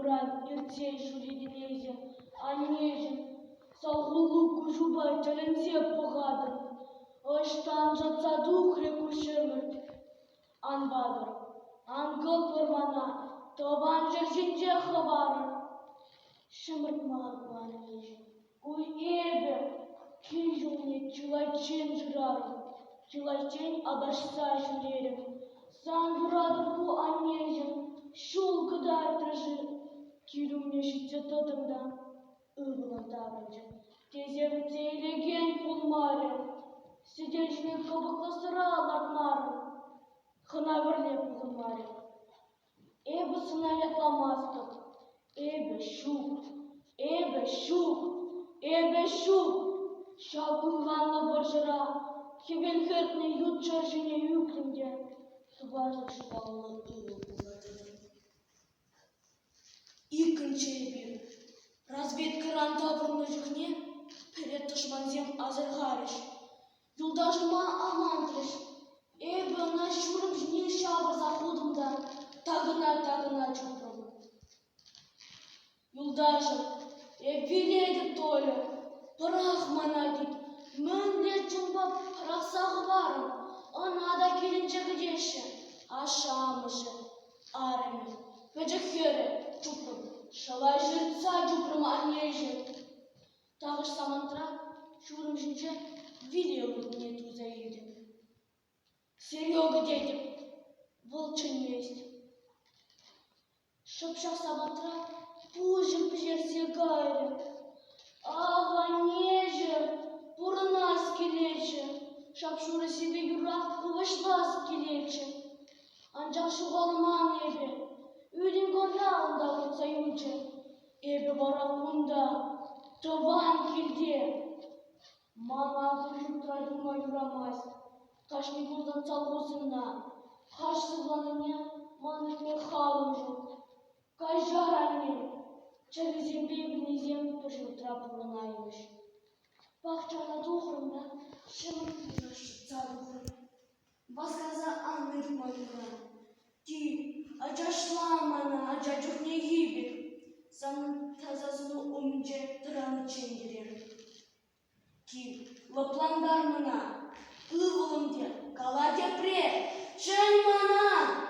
Ибран ертен шуледенезе, анежен, салғулу күжубай тілінсеп бұғадым. Ыштан жатса духле күшімірт. Анбадыр, аңғыл көрмана, табан жершенже хабары. Шымырт маған анежен, уй ебе, кел жолне чулайчен жырарым. Чулайчен адашса жүлерім. Сан жырадыр бұ анежен, шул кыдай тыжы. Келумне шитсе тотымда, ұғылын табынжы. Тезем тейлеген пұлмары. Сиденшіне кыбықлы sıra алатмары. Хына бірле пұлмары. Эбі сына ятламастық. Эбі шук, эбі шук, эбі шук. Шабылғанлы бір жыра. Кебен хертне ют чаржыне юклімде. Тубарлық шыбалылы ұлы бұлатыды. Икінче бір. Разведкаран табырны жүхне. Перед тышманзем азырғарыш. Юлдашыма амантрыш. Эбі на шурым жне шабыр заходымда. Тагына чупрым. Юлдашым, эбилейді толы. Пырах мана дит. Мөнлет жумбап пырақсағы барым. Анада келінче кедеші. Ашамышы, арымы. Пәжікері чупрым. Шалай жыртса чупрым анежі. Тағыш самантыра шурым жінче вилеуіне туза еді. Серега дедім, вылчын мест. Шыпшақ самантыра пужым пжерсе гайры. Аға нежі, бұрынас келечі. Шапшуры себе юрақ кывышлас келечі. Анжақ шуғалыман ебе, үйдің көрнағында күтса юлчы. Ебе барақында, табан келде. Мама күшіп тұрайдыма юрамаз. Қашны болдан салғысына. Қашсызланыңе манықме қалым жоқ. Қайжар анне. Чәрізем бейбінезем пүршіл трапылына еміш. Бақчана тоқырымда шымыр күрашып царығыр. Басқаза аңырма юран. Ти, ачашламана, ача жүхне ебір. Санын тазасыны өмже тұраны чендерер. Ки, лапландар мына, ывылымде, кала депре, чын мана!